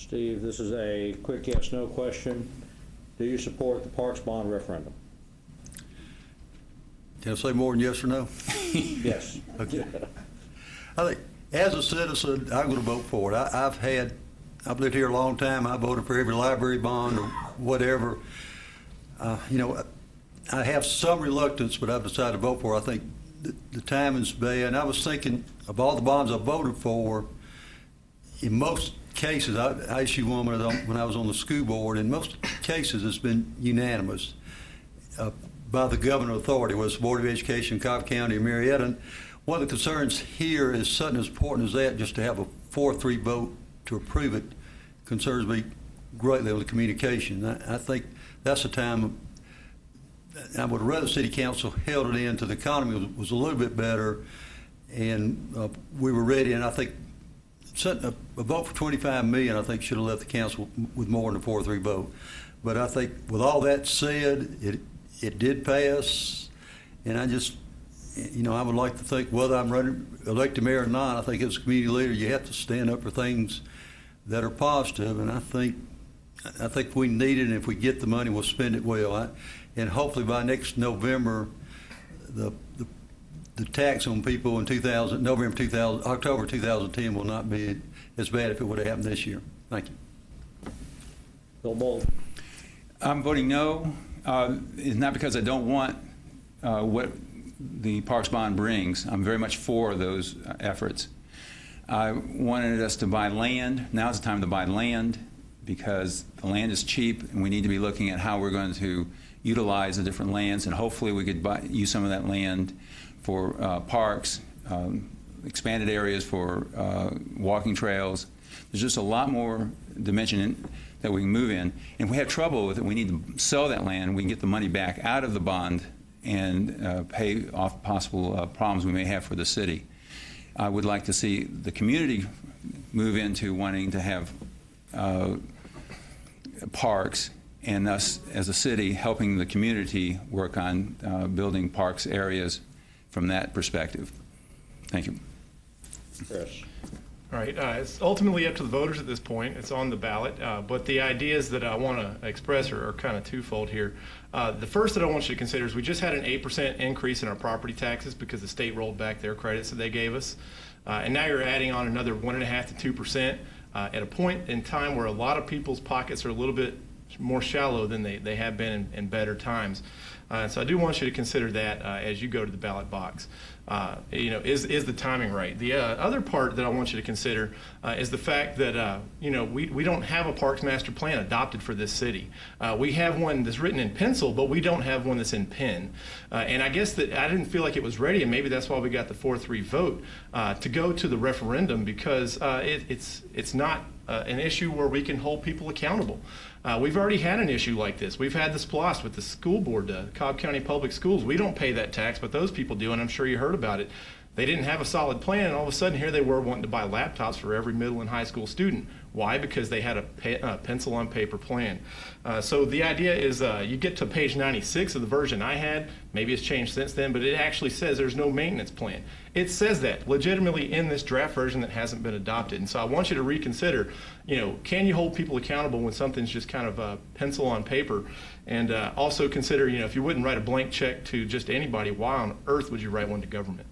Steve, this is a quick yes/no question. Do you support the Parks bond referendum? Can I say more than yes or no? Yes. Okay. I think, as a citizen, I'm going to vote for it. I've lived here a long time. I voted for every library bond or whatever. You know, I have some reluctance, but I've decided to vote for it. I think the timing's bad. And I was thinking of all the bonds I voted for, in most cases, I issued one when I was on the school board. In most cases, it's been unanimous by the governing authority, whether it's the Board of Education, Cobb County, or Marietta. And one of the concerns here is something as important as that, just to have a 4-3 vote to approve it, concerns me greatly on the communication. I think that's the time I would rather City Council held it into the economy was a little bit better, and we were ready. And I think a vote for $25 million, I think, should have left the council with more than a 4-3 vote. But I think with all that said, it did pass, and I just, you know, I would like to think whether I'm running elected mayor or not, I think as a community leader, you have to stand up for things that are positive, and I think we need it, and if we get the money, we'll spend it well. And hopefully by next November, the tax on people in October 2010 will not be as bad if it would have happened this year. Thank you. Bill Bolt. I'm voting no. It's not because I don't want what the Parks bond brings. I'm very much for those efforts. I wanted us to buy land. Now's the time to buy land because the land is cheap, and we need to be looking at how we're going to utilize the different lands, and hopefully we could use some of that land for parks, expanded areas for walking trails. There's just a lot more dimension that we can move in. And if we have trouble with it, we need to sell that land. We can get the money back out of the bond and pay off possible problems we may have for the city. I would like to see the community move into wanting to have parks, and us as a city helping the community work on building parks areas from that perspective. Thank you. Chris. All right, it's ultimately up to the voters at this point. It's on the ballot, but the ideas that I want to express are kind of twofold here. The first that I want you to consider is we just had an 8% increase in our property taxes because the state rolled back their credits that they gave us. And now you're adding on another 1.5% to 2% at a point in time where a lot of people's pockets are a little bit more shallow than they have been in better times. So I do want you to consider that as you go to the ballot box. You know, is the timing right? The other part that I want you to consider is the fact that you know, we don't have a Parks Master Plan adopted for this city. We have one that's written in pencil, but we don't have one that's in pen. And I guess that I didn't feel like it was ready, and maybe that's why we got the 4-3 vote to go to the referendum, because it's not an issue where we can hold people accountable. We've already had an issue like this. We've had this SPLOST with the school board, Cobb County Public Schools. We don't pay that tax, but those people do, and I'm sure you heard about it. They didn't have a solid plan, and all of a sudden here they were wanting to buy laptops for every middle and high school student. Why? Because they had a pencil on paper plan. So the idea is you get to page 96 of the version I had. Maybe it's changed since then, but it actually says there's no maintenance plan. It says that legitimately in this draft version that hasn't been adopted. And so I want you to reconsider, you know, can you hold people accountable when something's just kind of pencil on paper? And also consider, you know, if you wouldn't write a blank check to just anybody, why on earth would you write one to government?